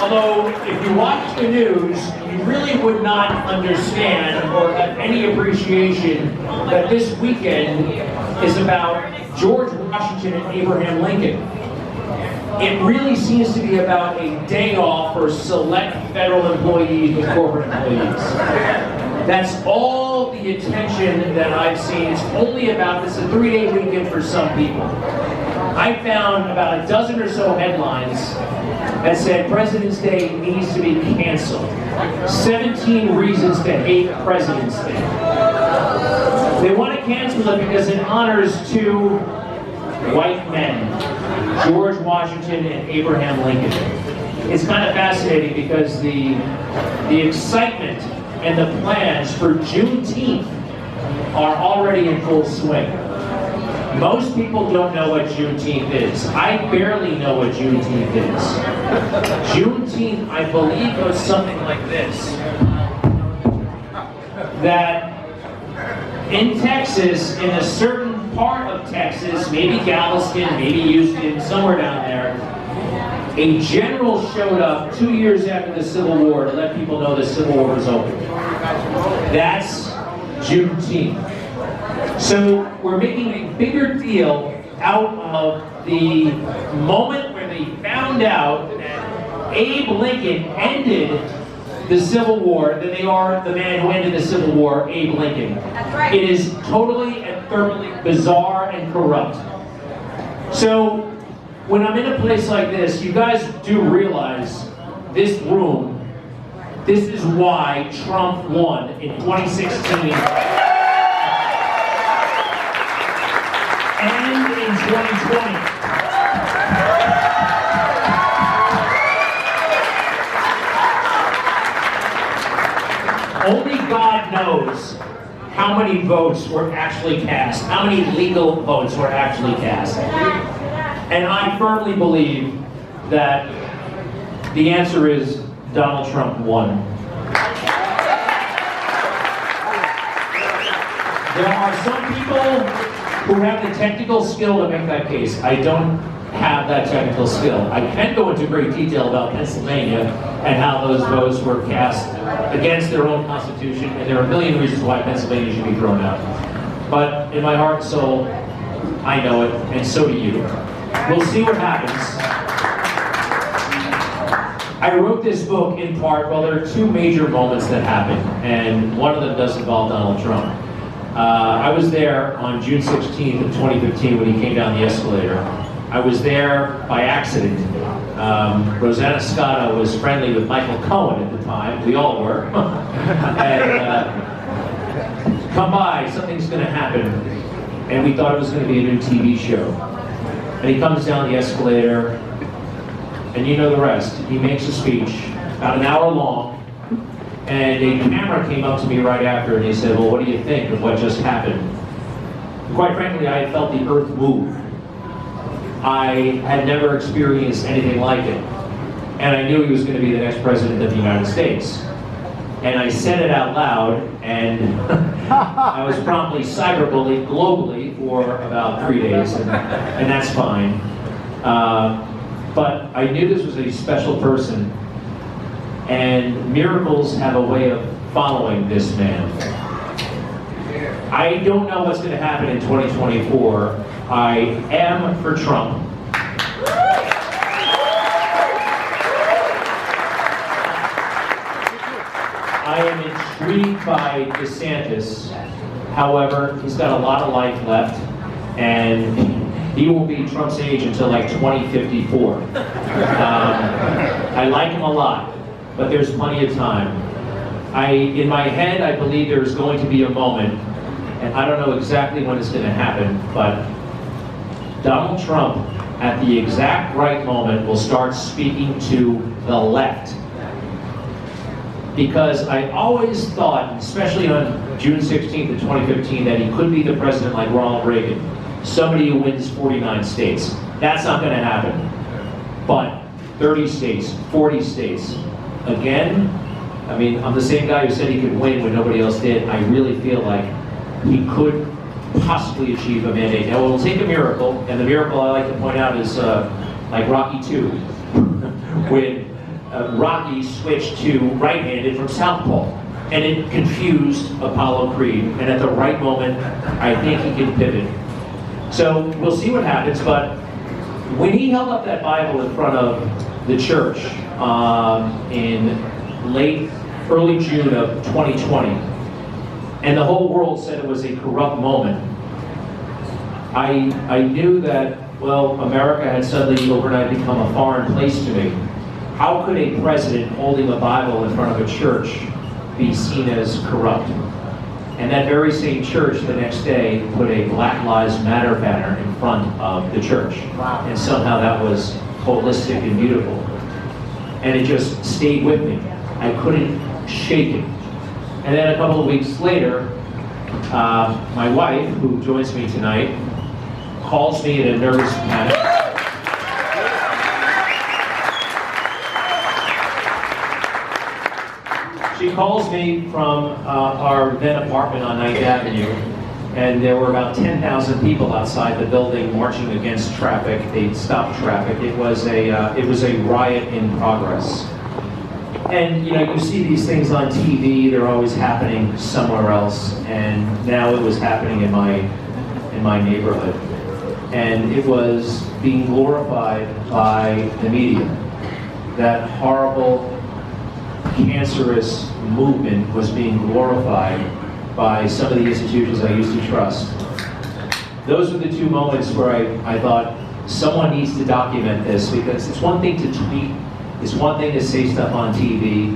Although, if you watch the news, you really would not understand or have any appreciation that this weekend is about George Washington and Abraham Lincoln. It really seems to be about a day off for select federal employees with corporate employees. That's all the attention that I've seen. It's only about, this is a 3-day weekend for some people. I found about a dozen or so headlines that said President's Day needs to be canceled. 17 reasons to hate President's Day. They want to cancel it because it honors two white men, George Washington and Abraham Lincoln. It's kind of fascinating because the excitement and the plans for Juneteenth are already in full swing. Most people don't know what Juneteenth is. I barely know what Juneteenth is. Juneteenth, I believe, goes something like this. That in Texas, in a certain part of Texas, maybe Galveston, maybe Houston, somewhere down there, a general showed up 2 years after the Civil War to let people know the Civil War was over. That's Juneteenth. So we're making a bigger deal out of the moment where they found out that Abe Lincoln ended the Civil War than they are the man who ended the Civil War, Abe Lincoln. That's right. It is totally and thoroughly bizarre and corrupt. So when I'm in a place like this, you guys do realize this room, this is why Trump won in 2016 and in 2020. Only God knows how many votes were actually cast, how many legal votes were actually cast. And I firmly believe that the answer is Donald Trump won. There are some people who have the technical skill to make that case. I don't have that technical skill. I can go into great detail about Pennsylvania and how those votes were cast against their own constitution, and there are a million reasons why Pennsylvania should be thrown out. But in my heart and soul, I know it, and so do you. We'll see what happens. I wrote this book in part, well, there are two major moments that happened, and one of them does involve Donald Trump. I was there on June 16th of 2015 when he came down the escalator. I was there by accident. Rosanna Scotto was friendly with Michael Cohen at the time. We all were. And come by, something's going to happen. And we thought it was going to be a new TV show. And he comes down the escalator, and you know the rest. He makes a speech, about an hour long, and a camera came up to me right after, and he said, well, what do you think of what just happened? Quite frankly, I had felt the earth move. I had never experienced anything like it. And I knew he was going to be the next president of the United States. And I said it out loud, and I was promptly cyberbullied globally for about 3 days, and that's fine. But I knew this was a special person, and miracles have a way of following this man. I don't know what's going to happen in 2024. I am for Trump. I am intrigued by DeSantis. However, he's got a lot of life left, and he won't be Trump's age until like 2054. I like him a lot, but there's plenty of time. In my head, I believe there's going to be a moment, and I don't know exactly when it's going to happen, but Donald Trump, at the exact right moment, will start speaking to the left. Because I always thought, especially on June 16th of 2015, that he could be the president like Ronald Reagan, somebody who wins 49 states. That's not going to happen. But 30 states, 40 states, again, I mean, I'm the same guy who said he could win when nobody else did. I really feel like he could possibly achieve a mandate. Now, it will take a miracle, and the miracle I like to point out is like Rocky II, when Rocky switched to right-handed from southpaw, and it confused Apollo Creed. And at the right moment, I think he can pivot. So we'll see what happens. But when he held up that Bible in front of the church in early June of 2020, and the whole world said it was a corrupt moment, I knew that, well, America had suddenly overnight become a foreign place to me. How could a president holding a Bible in front of a church be seen as corrupt? And that very same church the next day put a Black Lives Matter banner in front of the church. Wow. And somehow that was holistic and beautiful. And it just stayed with me. I couldn't shake it. And then a couple of weeks later, my wife, who joins me tonight, calls me in a nervous panic. She calls me from our then apartment on 9th Avenue, and there were about 10,000 people outside the building marching against traffic. They'd stopped traffic. It was a riot in progress. And you see these things on TV. They're always happening somewhere else, and now it was happening in my neighborhood, and it was being glorified by the media. That horrible, cancerous movement was being glorified by some of the institutions I used to trust. Those were the two moments where I thought someone needs to document this, because it's one thing to tweet, it's one thing to say stuff on TV,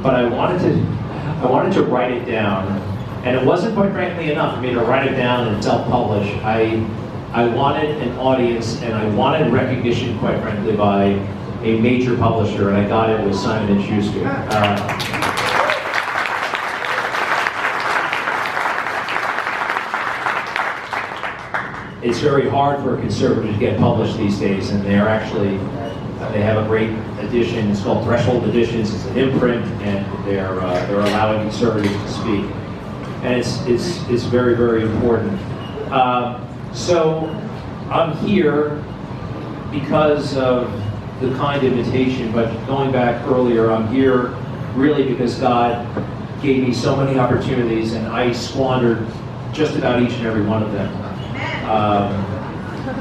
but I wanted to write it down, and it wasn't, quite frankly, enough for me to write it down and self-publish. I wanted an audience, and I wanted recognition, quite frankly, by a major publisher, and I got it with Simon & Schuster. It's very hard for a conservative to get published these days, and they have a great edition. It's called Threshold Editions. It's an imprint, and they're allowing conservatives to speak, and it's very, very important. So I'm here because of the kind invitation, but going back earlier, I'm here really because God gave me so many opportunities, and I squandered just about each and every one of them.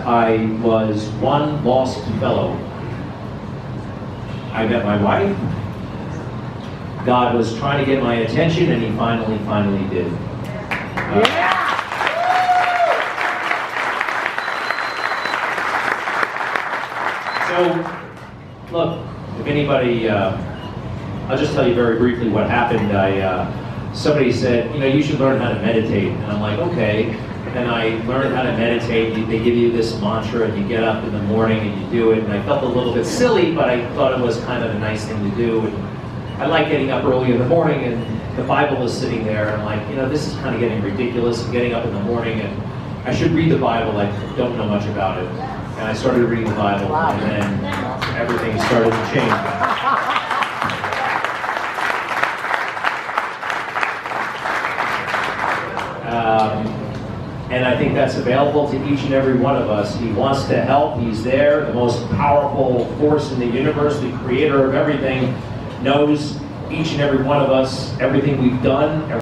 I was one lost fellow. I met my wife. God was trying to get my attention, and he finally did. So, look, if anybody, I'll just tell you very briefly what happened. Somebody said, you should learn how to meditate. And I'm like, okay. And I learned how to meditate. They give you this mantra, and you get up in the morning and you do it. And I felt a little bit silly, but I thought it was kind of a nice thing to do. And I like getting up early in the morning, and the Bible is sitting there. And I'm like, this is kind of getting ridiculous. I'm getting up in the morning, and I should read the Bible. I don't know much about it. And I started reading the Bible, and then everything started to change. And I think that's available to each and every one of us. He wants to help. He's there. The most powerful force in the universe, the creator of everything, knows each and every one of us, everything we've done,